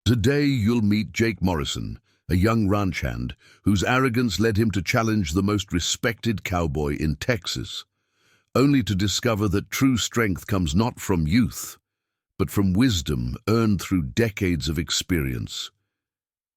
Today you'll meet Jake Morrison, a young ranch hand whose arrogance led him to challenge the most respected cowboy in Texas, only to discover that true strength comes not from youth, but from wisdom earned through decades of experience.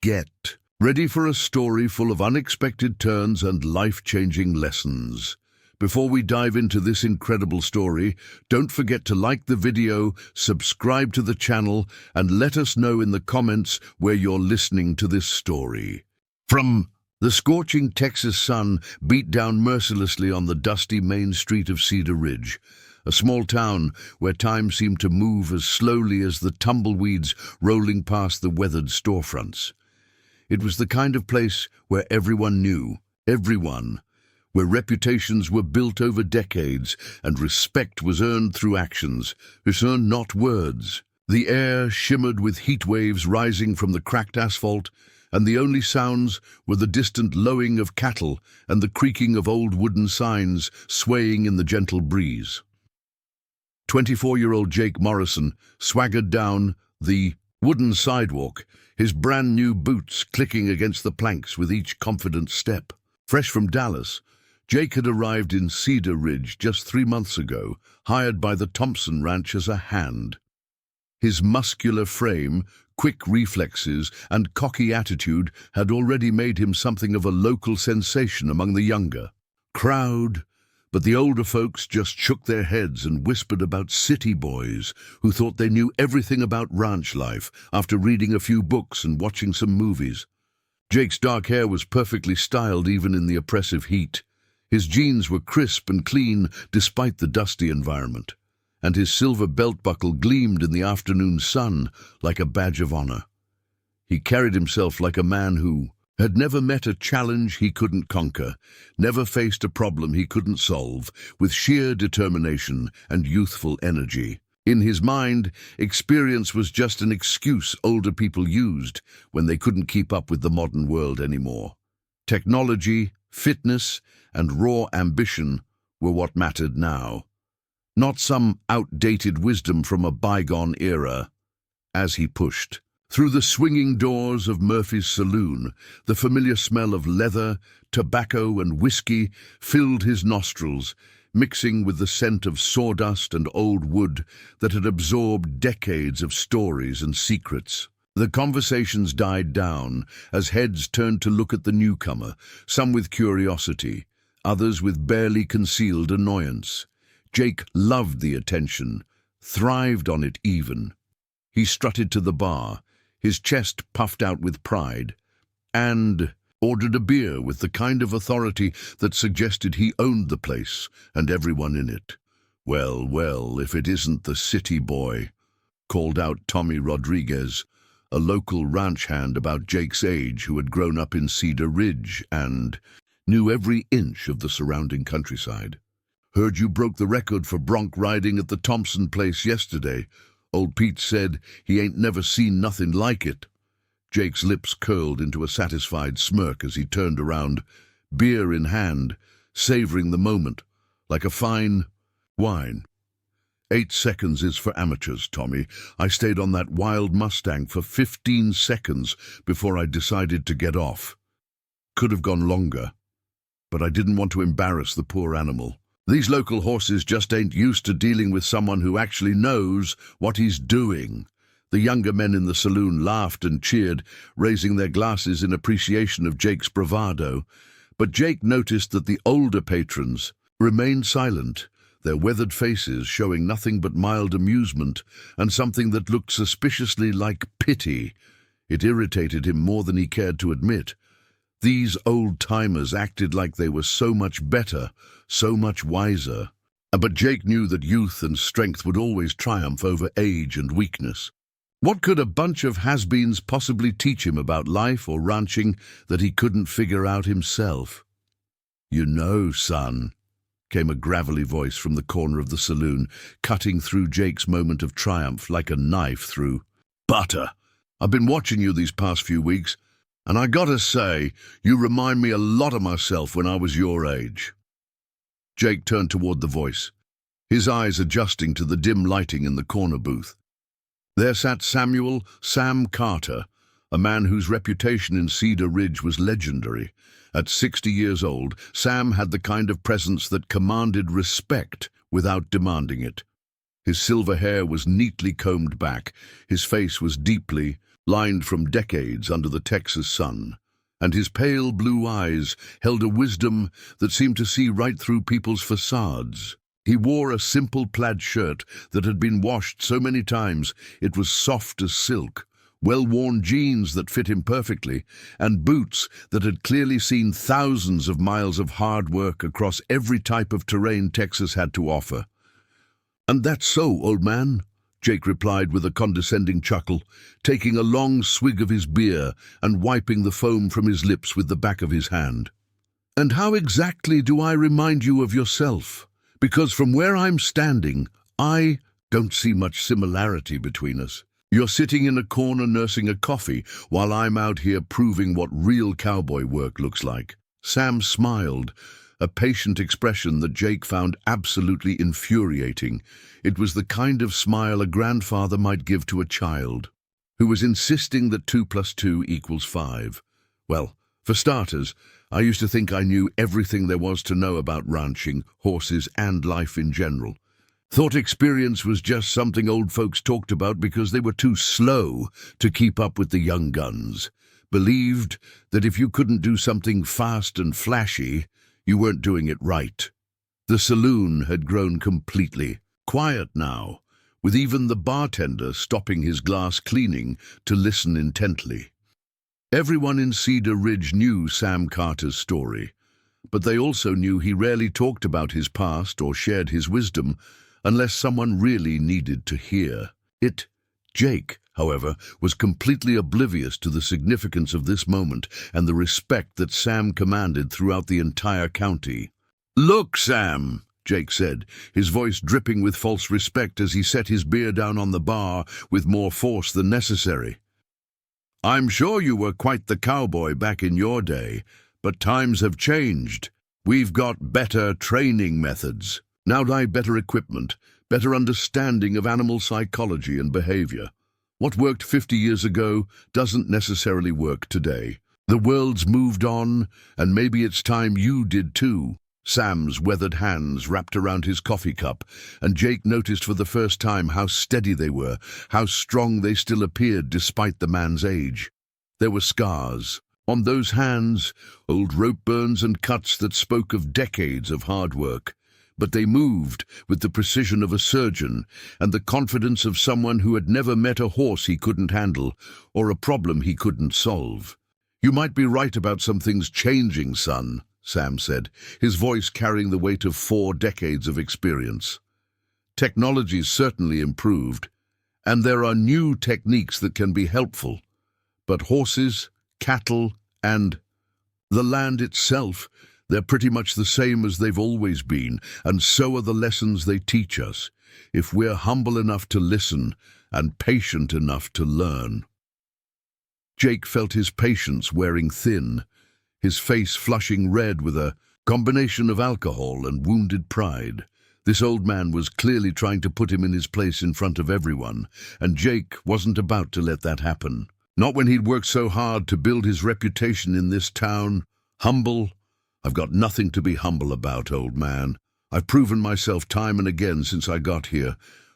Get ready for a story full of unexpected turns and life-changing lessons. Before we dive into this incredible story, don't forget to like the video, subscribe to the channel, and let us know in the comments where you're listening to this story. From the scorching Texas sun beat down mercilessly on the dusty main street of Cedar Ridge, a small town where time seemed to move as slowly as the tumbleweeds rolling past the weathered storefronts. It was the kind of place where everyone knew everyone, where reputations were built over decades and respect was earned through actions, not words. The air shimmered with heat waves rising from the cracked asphalt, and the only sounds were the distant lowing of cattle and the creaking of old wooden signs swaying in the gentle breeze. 24-year-old Jake Morrison swaggered down the wooden sidewalk, his brand-new boots clicking against the planks with each confident step. Fresh from Dallas, Jake had arrived in Cedar Ridge just 3 months ago, hired by the Thompson Ranch as a hand. His muscular frame, quick reflexes, and cocky attitude had already made him something of a local sensation among the younger crowd, but the older folks just shook their heads and whispered about city boys who thought they knew everything about ranch life after reading a few books and watching some movies. Jake's dark hair was perfectly styled even in the oppressive heat. His jeans were crisp and clean despite the dusty environment, and his silver belt buckle gleamed in the afternoon sun like a badge of honor. He carried himself like a man who had never met a challenge he couldn't conquer, never faced a problem he couldn't solve, with sheer determination and youthful energy. In his mind, experience was just an excuse older people used when they couldn't keep up with the modern world anymore. Technology, fitness, and raw ambition were what mattered now, not some outdated wisdom from a bygone era. As he pushed through the swinging doors of Murphy's saloon, the familiar smell of leather, tobacco, and whiskey filled his nostrils, mixing with the scent of sawdust and old wood that had absorbed decades of stories and secrets. The conversations died down as heads turned to look at the newcomer, some with curiosity, others with barely concealed annoyance. Jake loved the attention, thrived on it even. He strutted to the bar, his chest puffed out with pride, and ordered a beer with the kind of authority that suggested he owned the place and everyone in it. Well, if it isn't the city boy," called out Tommy Rodriguez, a local ranch hand about Jake's age who had grown up in Cedar Ridge and knew every inch of the surrounding countryside. "Heard you broke the record for bronc riding at the Thompson place yesterday. Old Pete said he ain't never seen nothing like it." Jake's lips curled into a satisfied smirk as he turned around, beer in hand, savoring the moment like a fine wine. 8 seconds is for amateurs, Tommy. I stayed on that wild Mustang for 15 seconds before I decided to get off. Could have gone longer, but I didn't want to embarrass the poor animal. These local horses just ain't used to dealing with someone who actually knows what he's doing. The younger men in the saloon laughed and cheered, raising their glasses in appreciation of Jake's bravado. But Jake noticed that the older patrons remained silent, their weathered faces showing nothing but mild amusement and something that looked suspiciously like pity. It irritated him more than he cared to admit. These old-timers acted like they were so much better, so much wiser. But Jake knew that youth and strength would always triumph over age and weakness. What could a bunch of has-beens possibly teach him about life or ranching that he couldn't figure out himself? "You know, son," came a gravelly voice from the corner of the saloon, cutting through Jake's moment of triumph like a knife through butter. "I've been watching you these past few weeks, and I gotta say, you remind me a lot of myself when I was your age." Jake turned toward the voice, his eyes adjusting to the dim lighting in the corner booth. There sat Samuel "Sam" Carter, a man whose reputation in Cedar Ridge was legendary. At 60 years old, Sam had the kind of presence that commanded respect without demanding it. His silver hair was neatly combed back, his face was deeply lined from decades under the Texas sun, and his pale blue eyes held a wisdom that seemed to see right through people's facades. He wore a simple plaid shirt that had been washed so many times it was soft as silk, well-worn jeans that fit him perfectly, and boots that had clearly seen thousands of miles of hard work across every type of terrain Texas had to offer. "And that's so, old man," Jake replied with a condescending chuckle, taking a long swig of his beer and wiping the foam from his lips with the back of his hand. "And how exactly do I remind you of yourself? Because from where I'm standing, I don't see much similarity between us. You're sitting in a corner nursing a coffee, while I'm out here proving what real cowboy work looks like." Sam smiled, a patient expression that Jake found absolutely infuriating. It was the kind of smile a grandfather might give to a child who was insisting that 2 + 2 = 5. "Well, for starters, I used to think I knew everything there was to know about ranching, horses, and life in general. Thought experience was just something old folks talked about because they were too slow to keep up with the young guns. Believed that if you couldn't do something fast and flashy, you weren't doing it right." The saloon had grown completely quiet now, with even the bartender stopping his glass cleaning to listen intently. Everyone in Cedar Ridge knew Sam Carter's story, but they also knew he rarely talked about his past or shared his wisdom unless someone really needed to hear it. Jake, however, was completely oblivious to the significance of this moment and the respect that Sam commanded throughout the entire county. "Look, Sam," Jake said, his voice dripping with false respect as he set his beer down on the bar with more force than necessary. "I'm sure you were quite the cowboy back in your day, but times have changed. We've got better training methods. Now better equipment, better understanding of animal psychology and behavior. What worked 50 years ago doesn't necessarily work today. The world's moved on, and maybe it's time you did too." Sam's weathered hands wrapped around his coffee cup, and Jake noticed for the first time how steady they were, how strong they still appeared despite the man's age. There were scars on those hands, old rope burns and cuts that spoke of decades of hard work. But they moved with the precision of a surgeon and the confidence of someone who had never met a horse he couldn't handle or a problem he couldn't solve. "You might be right about some things changing, son," Sam said, his voice carrying the weight of 4 decades of experience. "Technology's certainly improved, and there are new techniques that can be helpful. But horses, cattle, and the land itself, they're pretty much the same as they've always been, and so are the lessons they teach us, if we're humble enough to listen and patient enough to learn." Jake felt his patience wearing thin, his face flushing red with a combination of alcohol and wounded pride. This old man was clearly trying to put him in his place in front of everyone, and Jake wasn't about to let that happen. Not when he'd worked so hard to build his reputation in this town. "Humble? I've got nothing to be humble about, old man. I've proven myself time and again since I got here.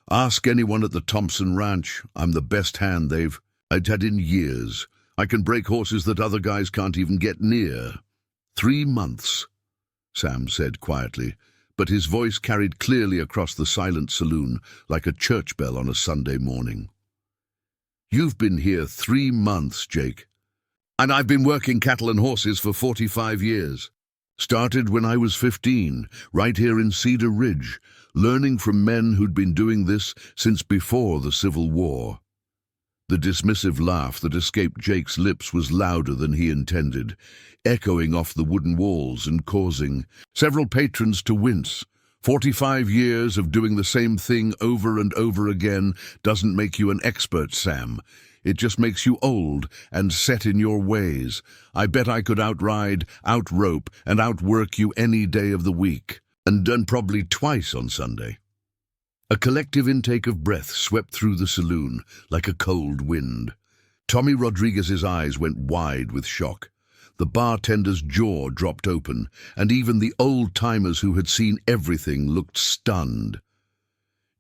Ask anyone at the Thompson Ranch. I'm the best hand they've had in years. I can break horses that other guys can't even get near." 3 months, Sam said quietly, but his voice carried clearly across the silent saloon like a church bell on a Sunday morning. "You've been here 3 months, Jake. And I've been working cattle and horses for 45 years. Started when I was 15, right here in Cedar Ridge, learning from men who'd been doing this since before the Civil War." The dismissive laugh that escaped Jake's lips was louder than he intended, echoing off the wooden walls and causing several patrons to wince. 45 years of doing the same thing over and over again doesn't make you an expert, Sam. It just makes you old and set in your ways. I bet I could outride, outrope, and outwork you any day of the week, and probably twice on Sunday. A collective intake of breath swept through the saloon like a cold wind. Tommy Rodriguez's eyes went wide with shock. The bartender's jaw dropped open, and even the old-timers who had seen everything looked stunned.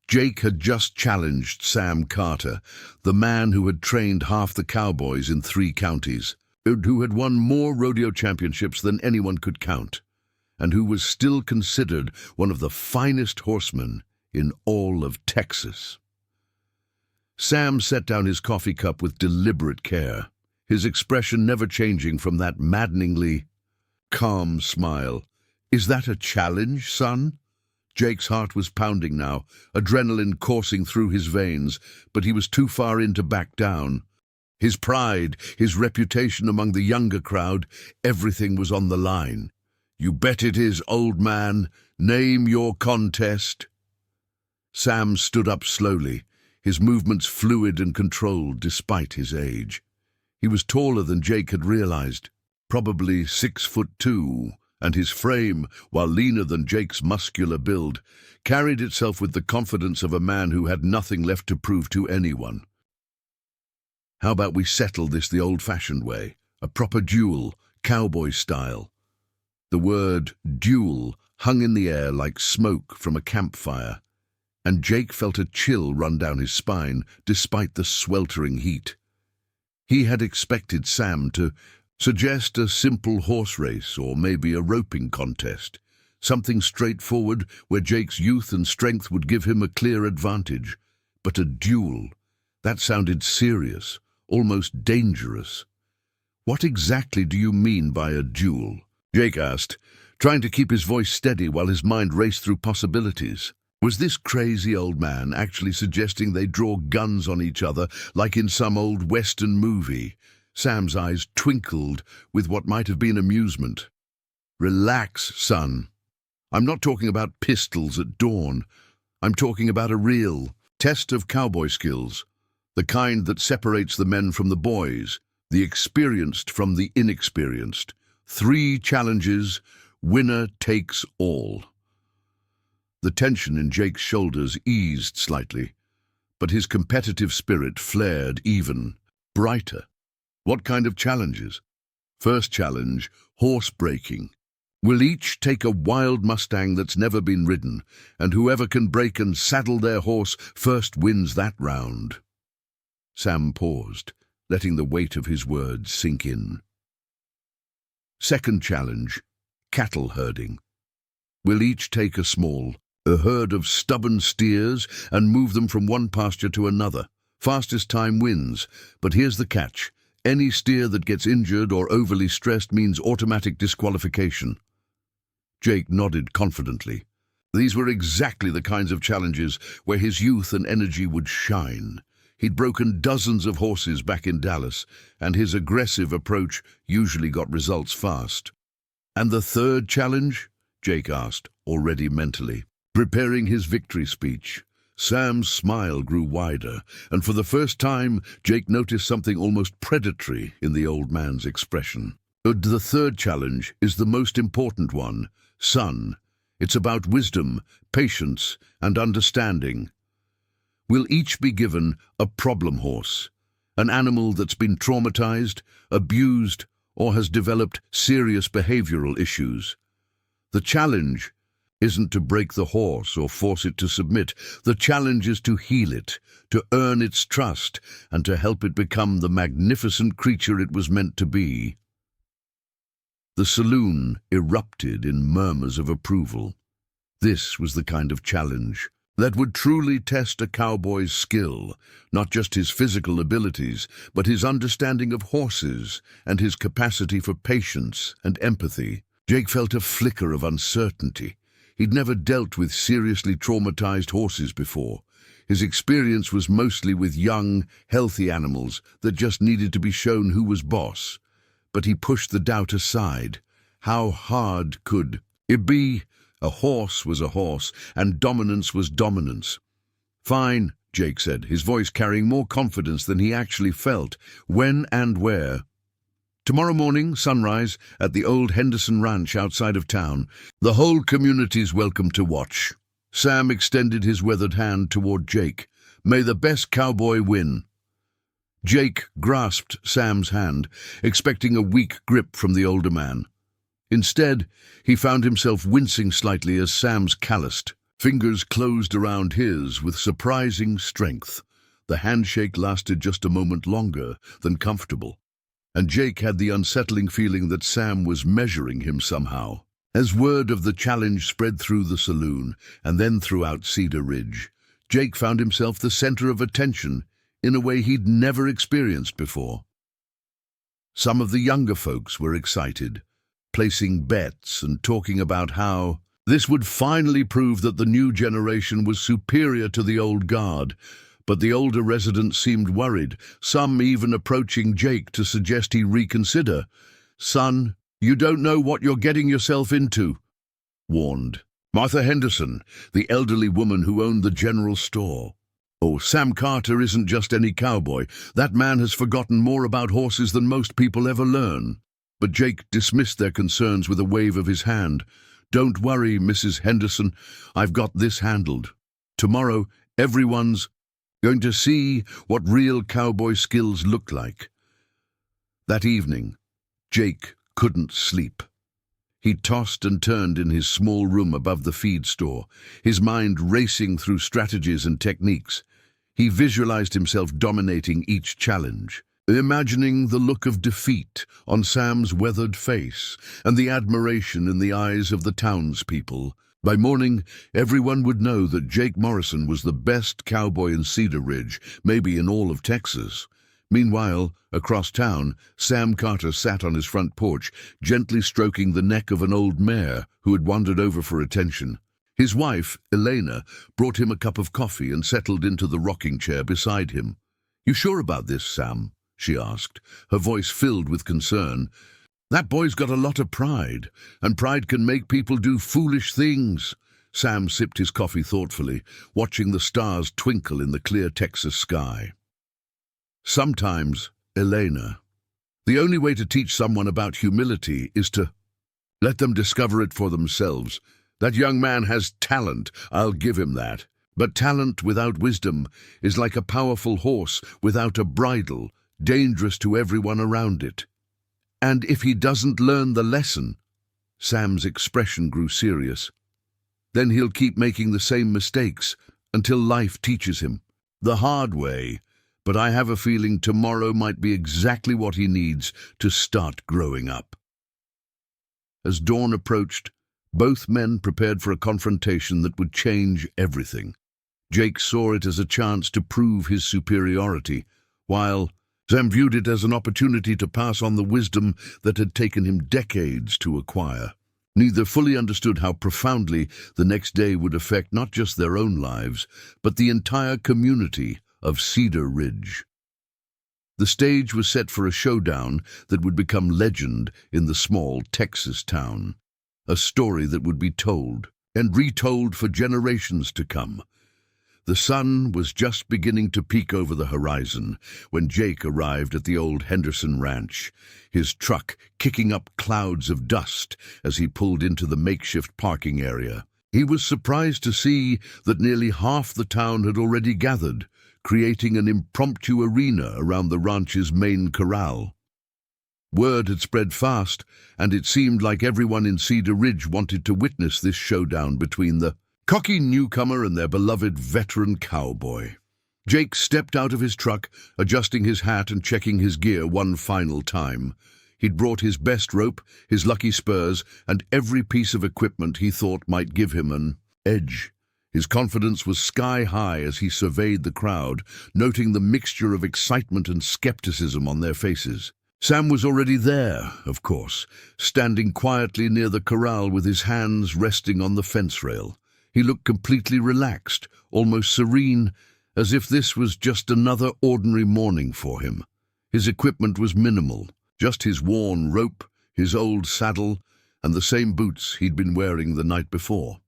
Jake had just challenged Sam Carter, the man who had trained half the Cowboys in 3 counties, who had won more rodeo championships than anyone could count, and who was still considered one of the finest horsemen in all of Texas. Sam set down his coffee cup with deliberate care, his expression never changing from that maddeningly calm smile. "Is that a challenge, son?" Jake's heart was pounding now, adrenaline coursing through his veins, but he was too far in to back down. His pride, his reputation among the younger crowd, everything was on the line. "You bet it is, old man. Name your contest." Sam stood up slowly, his movements fluid and controlled despite his age. He was taller than Jake had realized, probably 6'2", and his frame, while leaner than Jake's muscular build, carried itself with the confidence of a man who had nothing left to prove to anyone. "How about we settle this the old-fashioned way, a proper duel, cowboy style?" The word duel hung in the air like smoke from a campfire, and Jake felt a chill run down his spine despite the sweltering heat. He had expected Sam to suggest a simple horse race or maybe a roping contest, something straightforward where Jake's youth and strength would give him a clear advantage. But a duel, that sounded serious, almost dangerous. "What exactly do you mean by a duel?" Jake asked, trying to keep his voice steady while his mind raced through possibilities. Was this crazy old man actually suggesting they draw guns on each other like in some old Western movie? Sam's eyes twinkled with what might have been amusement. "Relax, son. I'm not talking about pistols at dawn. I'm talking about a real test of cowboy skills, the kind that separates the men from the boys, the experienced from the inexperienced. 3 challenges, winner takes all." The tension in Jake's shoulders eased slightly, but his competitive spirit flared even brighter. "What kind of challenges?" "First challenge, horse breaking. We'll each take a wild Mustang that's never been ridden, and whoever can break and saddle their horse first wins that round." Sam paused, letting the weight of his words sink in. "Second challenge, cattle herding. We'll each take a herd of stubborn steers and move them from one pasture to another. Fastest time wins, but here's the catch. Any steer that gets injured or overly stressed means automatic disqualification." Jake nodded confidently. These were exactly the kinds of challenges where his youth and energy would shine. He'd broken dozens of horses back in Dallas, and his aggressive approach usually got results fast. "And the third challenge?" Jake asked, already mentally, preparing his victory speech. Sam's smile grew wider, and for the first time, Jake noticed something almost predatory in the old man's expression. "The third challenge is the most important one, son. It's about wisdom, patience, and understanding. We'll each be given a problem horse, an animal that's been traumatized, abused, or has developed serious behavioral issues. The challenge isn't to break the horse or force it to submit. The challenge is to heal it, to earn its trust, and to help it become the magnificent creature it was meant to be." The saloon erupted in murmurs of approval. This was the kind of challenge that would truly test a cowboy's skill, not just his physical abilities, but his understanding of horses and his capacity for patience and empathy. Jake felt a flicker of uncertainty. He'd never dealt with seriously traumatized horses before. His experience was mostly with young, healthy animals that just needed to be shown who was boss. But he pushed the doubt aside. How hard could it be? A horse was a horse, and dominance was dominance. "Fine," Jake said, his voice carrying more confidence than he actually felt. "When and where?" "Tomorrow morning, sunrise, at the old Henderson Ranch outside of town. The whole community's welcome to watch." Sam extended his weathered hand toward Jake. "May the best cowboy win." Jake grasped Sam's hand, expecting a weak grip from the older man. Instead, he found himself wincing slightly as Sam's calloused fingers closed around his with surprising strength. The handshake lasted just a moment longer than comfortable, and Jake had the unsettling feeling that Sam was measuring him somehow. As word of the challenge spread through the saloon and then throughout Cedar Ridge, Jake found himself the center of attention in a way he'd never experienced before. Some of the younger folks were excited, placing bets and talking about how this would finally prove that the new generation was superior to the old guard. But the older residents seemed worried, some even approaching Jake to suggest he reconsider. "Son, you don't know what you're getting yourself into," warned Martha Henderson, the elderly woman who owned the general store. "Oh, Sam Carter isn't just any cowboy. That man has forgotten more about horses than most people ever learn." But Jake dismissed their concerns with a wave of his hand. "Don't worry, Mrs. Henderson. I've got this handled. Tomorrow, everyone's going to see what real cowboy skills look like." That evening, Jake couldn't sleep. He tossed and turned in his small room above the feed store, his mind racing through strategies and techniques. He visualized himself dominating each challenge, imagining the look of defeat on Sam's weathered face and the admiration in the eyes of the townspeople. By morning, everyone would know that Jake Morrison was the best cowboy in Cedar Ridge, maybe in all of Texas. Meanwhile, across town, Sam Carter sat on his front porch, gently stroking the neck of an old mare who had wandered over for attention. His wife, Elena, brought him a cup of coffee and settled into the rocking chair beside him. "You sure about this, Sam?" she asked, her voice filled with concern. "That boy's got a lot of pride, and pride can make people do foolish things." Sam sipped his coffee thoughtfully, watching the stars twinkle in the clear Texas sky. "Sometimes, Elena, the only way to teach someone about humility is to let them discover it for themselves. That young man has talent, I'll give him that. But talent without wisdom is like a powerful horse without a bridle, dangerous to everyone around it. And if he doesn't learn the lesson," Sam's expression grew serious, "then he'll keep making the same mistakes until life teaches him. The hard way, but I have a feeling tomorrow might be exactly what he needs to start growing up." As dawn approached, both men prepared for a confrontation that would change everything. Jake saw it as a chance to prove his superiority, while Sam viewed it as an opportunity to pass on the wisdom that had taken him decades to acquire. Neither fully understood how profoundly the next day would affect not just their own lives, but the entire community of Cedar Ridge. The stage was set for a showdown that would become legend in the small Texas town, a story that would be told and retold for generations to come. The sun was just beginning to peek over the horizon when Jake arrived at the old Henderson ranch, his truck kicking up clouds of dust as he pulled into the makeshift parking area. He was surprised to see that nearly half the town had already gathered, creating an impromptu arena around the ranch's main corral. Word had spread fast, and it seemed like everyone in Cedar Ridge wanted to witness this showdown between the cocky newcomer and their beloved veteran cowboy. Jake stepped out of his truck, adjusting his hat and checking his gear one final time. He'd brought his best rope, his lucky spurs, and every piece of equipment he thought might give him an edge. His confidence was sky-high as he surveyed the crowd, noting the mixture of excitement and skepticism on their faces. Sam was already there, of course, standing quietly near the corral with his hands resting on the fence rail. He looked completely relaxed, almost serene, as if this was just another ordinary morning for him. His equipment was minimal, just his worn rope, his old saddle, and the same boots he'd been wearing the night before.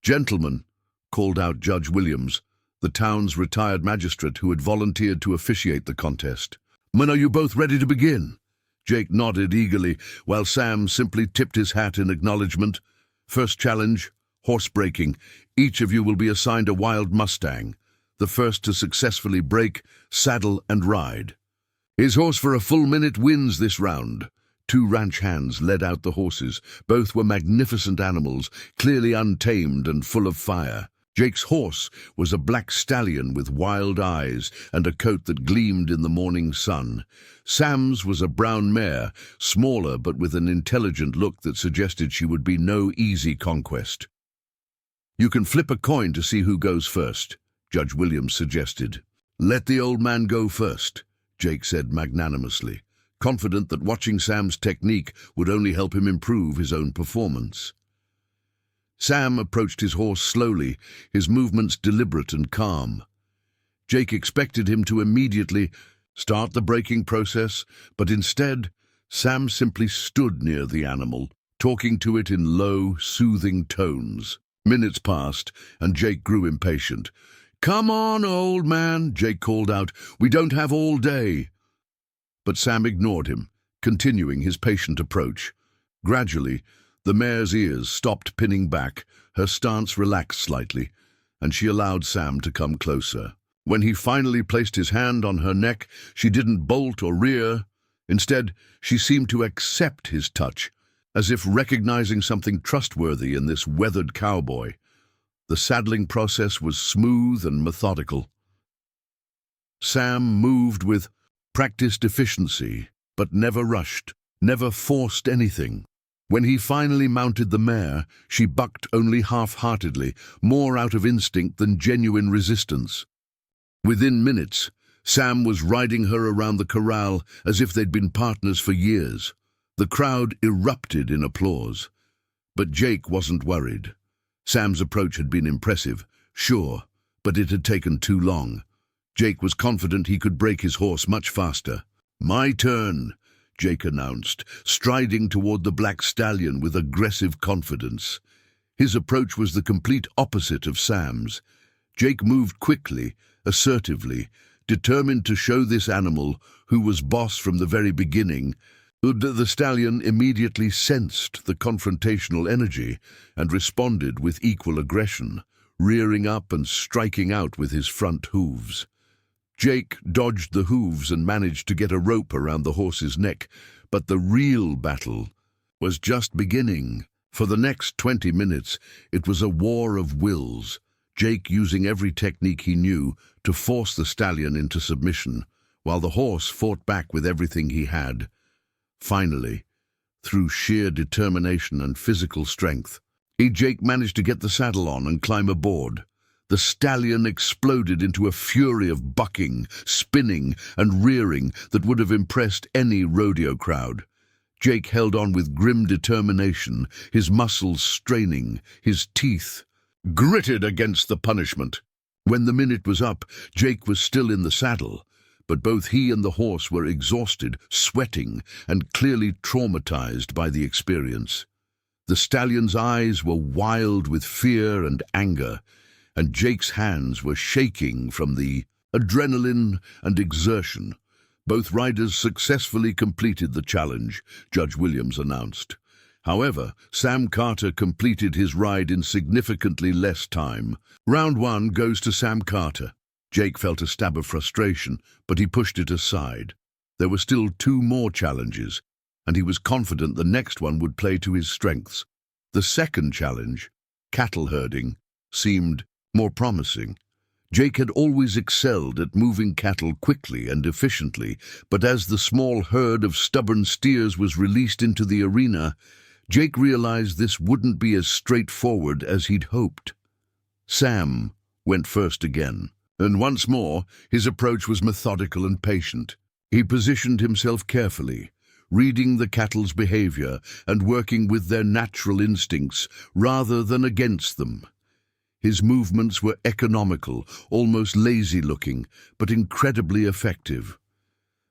"Gentlemen," called out Judge Williams, the town's retired magistrate who had volunteered to officiate the contest. "Men, are you both ready to begin?" Jake nodded eagerly, while Sam simply tipped his hat in acknowledgement. First challenge, Horse breaking. Each of you will be assigned a wild Mustang, the first to successfully break, saddle, and ride. His horse for a full minute wins this round. 2 ranch hands led out the horses. Both were magnificent animals, clearly untamed and full of fire. Jake's horse was a black stallion with wild eyes and a coat that gleamed in the morning sun. Sam's was a brown mare, smaller but with an intelligent look that suggested she would be no easy conquest. "You can flip a coin to see who goes first," Judge Williams suggested. "Let the old man go first," Jake said magnanimously, confident that watching Sam's technique would only help him improve his own performance. Sam approached his horse slowly, his movements deliberate and calm. Jake expected him to immediately start the breaking process, but instead, Sam simply stood near the animal, talking to it in low, soothing tones. Minutes passed, and Jake grew impatient. "Come on, old man," Jake called out. "We don't have all day." But Sam ignored him, continuing his patient approach. Gradually, the mare's ears stopped pinning back, her stance relaxed slightly, and she allowed Sam to come closer. When he finally placed his hand on her neck, she didn't bolt or rear. Instead, she seemed to accept his touch, as if recognizing something trustworthy in this weathered cowboy. The saddling process was smooth and methodical. Sam moved with practiced efficiency, but never rushed, never forced anything. When he finally mounted the mare, she bucked only half-heartedly, more out of instinct than genuine resistance. Within minutes, Sam was riding her around the corral as if they'd been partners for years. The crowd erupted in applause. But Jake wasn't worried. Sam's approach had been impressive, sure, but it had taken too long. Jake was confident he could break his horse much faster. "My turn," Jake announced, striding toward the black stallion with aggressive confidence. His approach was the complete opposite of Sam's. Jake moved quickly, assertively, determined to show this animal, who was boss from the very beginning. The stallion immediately sensed the confrontational energy and responded with equal aggression, rearing up and striking out with his front hooves. Jake dodged the hooves and managed to get a rope around the horse's neck, but the real battle was just beginning. For the next 20 minutes, it was a war of wills, Jake using every technique he knew to force the stallion into submission, while the horse fought back with everything he had. Finally, through sheer determination and physical strength, Jake managed to get the saddle on and climb aboard. The stallion exploded into a fury of bucking, spinning, and rearing that would have impressed any rodeo crowd. Jake held on with grim determination, his muscles straining, his teeth gritted against the punishment. When the minute was up, Jake was still in the saddle, but both he and the horse were exhausted, sweating, and clearly traumatized by the experience. The stallion's eyes were wild with fear and anger, and Jake's hands were shaking from the adrenaline and exertion. Both riders successfully completed the challenge, Judge Williams announced. However, Sam Carter completed his ride in significantly less time. Round 1 goes to Sam Carter. Jake felt a stab of frustration, but he pushed it aside. There were still 2 more challenges, and he was confident the next one would play to his strengths. The second challenge, cattle herding, seemed more promising. Jake had always excelled at moving cattle quickly and efficiently, but as the small herd of stubborn steers was released into the arena, Jake realized this wouldn't be as straightforward as he'd hoped. Sam went first again, and once more his approach was methodical and patient. He positioned himself carefully, reading the cattle's behavior and working with their natural instincts rather than against them. His movements were economical, almost lazy-looking, but incredibly effective.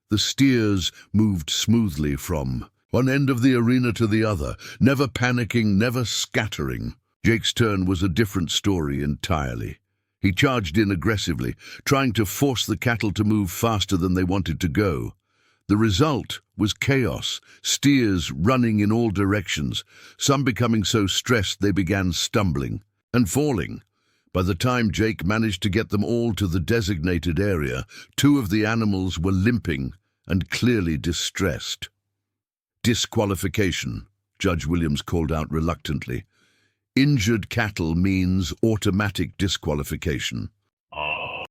The steers moved smoothly from one end of the arena to the other, never panicking, never scattering. Jake's turn was a different story entirely. He charged in aggressively, trying to force the cattle to move faster than they wanted to go. The result was chaos, steers running in all directions, some becoming so stressed they began stumbling and falling. By the time Jake managed to get them all to the designated area, two of the animals were limping and clearly distressed. Disqualification, Judge Williams called out reluctantly. Injured cattle means automatic disqualification.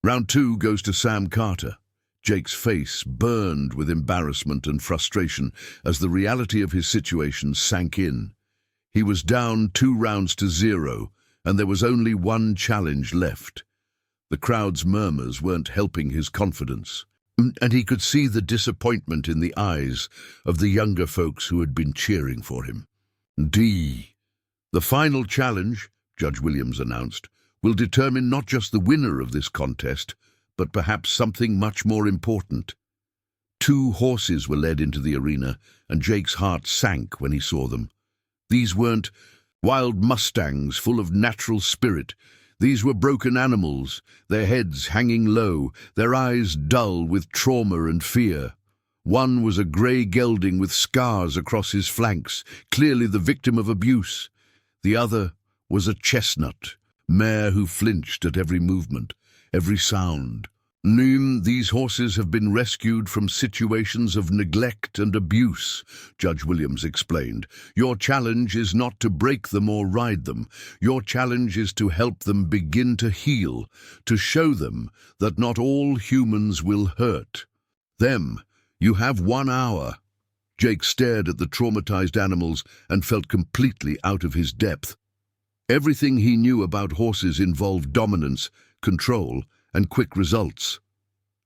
Round 2 goes to Sam Carter. Jake's face burned with embarrassment and frustration as the reality of his situation sank in. He was down 2 rounds to 0, and there was only one challenge left. The crowd's murmurs weren't helping his confidence, and he could see the disappointment in the eyes of the younger folks who had been cheering for him. The final challenge, Judge Williams announced, will determine not just the winner of this contest, but perhaps something much more important. 2 horses were led into the arena, and Jake's heart sank when he saw them. These weren't wild mustangs full of natural spirit. These were broken animals, their heads hanging low, their eyes dull with trauma and fear. One was a grey gelding with scars across his flanks, clearly the victim of abuse. The other was a chestnut mare who flinched at every movement, every sound. These horses have been rescued from situations of neglect and abuse, Judge Williams explained. Your challenge is not to break them or ride them. Your challenge is to help them begin to heal, to show them that not all humans will hurt them. You have 1 hour. Jake stared at the traumatized animals and felt completely out of his depth. Everything he knew about horses involved dominance, control, and quick results.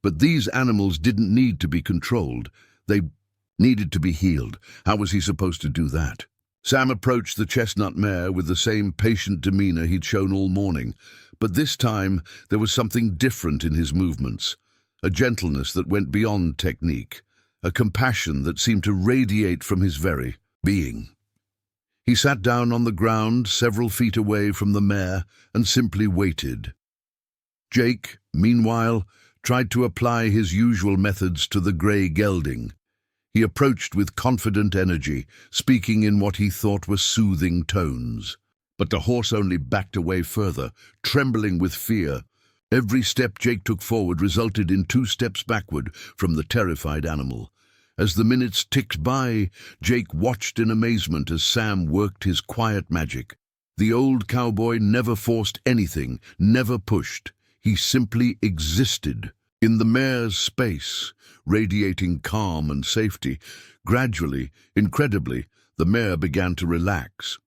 But these animals didn't need to be controlled. They needed to be healed. How was he supposed to do that? Sam approached the chestnut mare with the same patient demeanor he'd shown all morning, but this time there was something different in his movements, a gentleness that went beyond technique, a compassion that seemed to radiate from his very being. He sat down on the ground several feet away from the mare and simply waited. Jake, meanwhile, tried to apply his usual methods to the grey gelding. He approached with confident energy, speaking in what he thought were soothing tones. But the horse only backed away further, trembling with fear. Every step Jake took forward resulted in 2 steps backward from the terrified animal. As the minutes ticked by, Jake watched in amazement as Sam worked his quiet magic. The old cowboy never forced anything, never pushed. He simply existed in the mare's space, radiating calm and safety. Gradually, incredibly, the mare began to relax.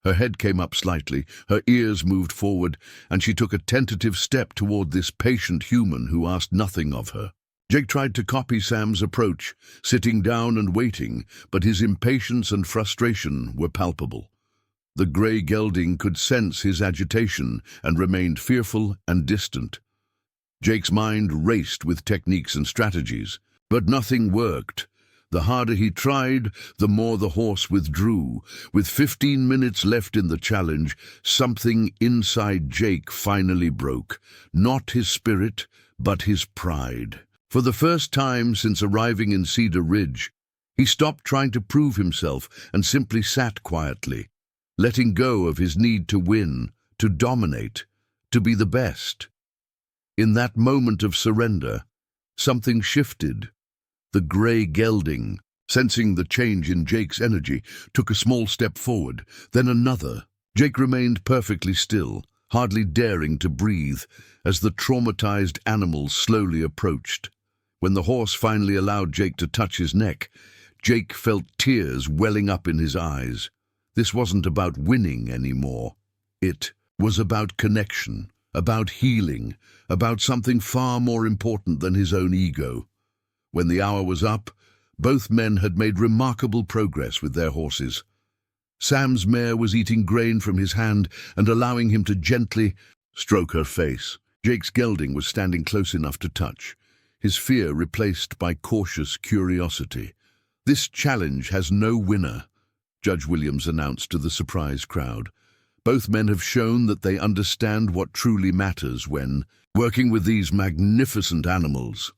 Her head came up slightly, her ears moved forward, and she took a tentative step toward this patient human who asked nothing of her. Jake tried to copy Sam's approach, sitting down and waiting, but his impatience and frustration were palpable. The grey gelding could sense his agitation and remained fearful and distant. Jake's mind raced with techniques and strategies, but nothing worked. The harder he tried, the more the horse withdrew. With 15 minutes left in the challenge, something inside Jake finally broke. Not his spirit, but his pride. For the first time since arriving in Cedar Ridge, he stopped trying to prove himself and simply sat quietly, letting go of his need to win, to dominate, to be the best. In that moment of surrender, something shifted. The grey gelding, sensing the change in Jake's energy, took a small step forward, then another. Jake remained perfectly still, hardly daring to breathe, as the traumatized animal slowly approached. When the horse finally allowed Jake to touch his neck, Jake felt tears welling up in his eyes. This wasn't about winning anymore. It was about connection, about healing, about something far more important than his own ego. When the hour was up, both men had made remarkable progress with their horses. Sam's mare was eating grain from his hand and allowing him to gently stroke her face. Jake's gelding was standing close enough to touch, his fear replaced by cautious curiosity. "This challenge has no winner," Judge Williams announced to the surprised crowd. "Both men have shown that they understand what truly matters when working with these magnificent animals."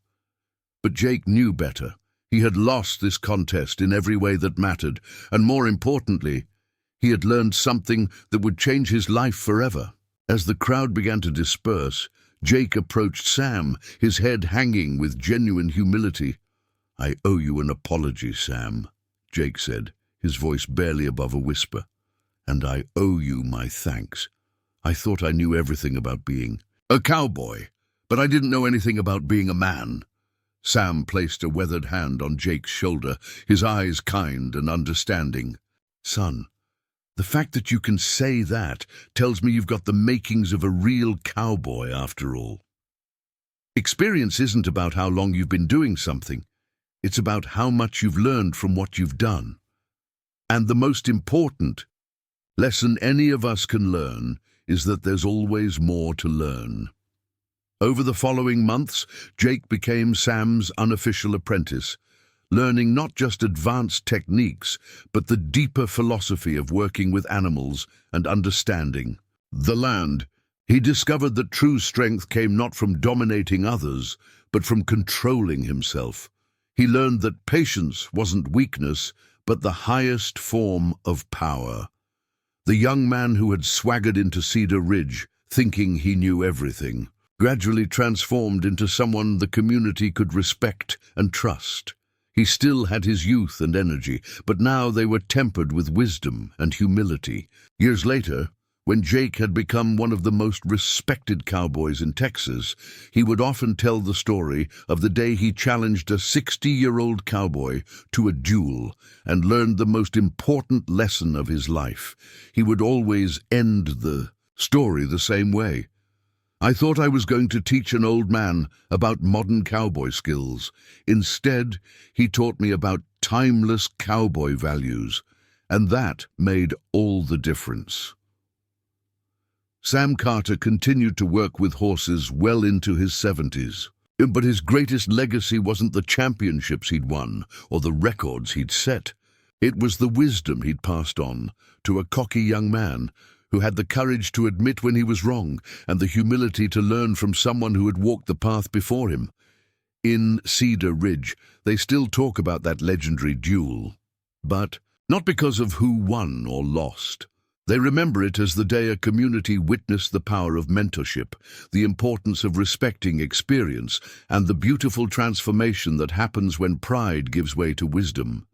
But Jake knew better. He had lost this contest in every way that mattered, and more importantly, he had learned something that would change his life forever. As the crowd began to disperse, Jake approached Sam, his head hanging with genuine humility. "I owe you an apology, Sam," Jake said, his voice barely above a whisper. "And I owe you my thanks. I thought I knew everything about being a cowboy, but I didn't know anything about being a man." Sam placed a weathered hand on Jake's shoulder, his eyes kind and understanding. "Son, the fact that you can say that tells me you've got the makings of a real cowboy after all. Experience isn't about how long you've been doing something. It's about how much you've learned from what you've done. And the most important lesson any of us can learn is that there's always more to learn." Over the following months, Jake became Sam's unofficial apprentice, learning not just advanced techniques, but the deeper philosophy of working with animals and understanding the land. He discovered that true strength came not from dominating others, but from controlling himself. He learned that patience wasn't weakness, but the highest form of power. The young man who had swaggered into Cedar Ridge, thinking he knew everything, gradually transformed into someone the community could respect and trust. He still had his youth and energy, but now they were tempered with wisdom and humility. Years later, when Jake had become one of the most respected cowboys in Texas, he would often tell the story of the day he challenged a 60-year-old cowboy to a duel and learned the most important lesson of his life. He would always end the story the same way. "I thought I was going to teach an old man about modern cowboy skills. Instead, he taught me about timeless cowboy values, and that made all the difference." Sam Carter continued to work with horses well into his 70s. But his greatest legacy wasn't the championships he'd won or the records he'd set. It was the wisdom he'd passed on to a cocky young man who had the courage to admit when he was wrong and the humility to learn from someone who had walked the path before him. In Cedar Ridge, they still talk about that legendary duel, but not because of who won or lost. They remember it as the day a community witnessed the power of mentorship, the importance of respecting experience, and the beautiful transformation that happens when pride gives way to wisdom.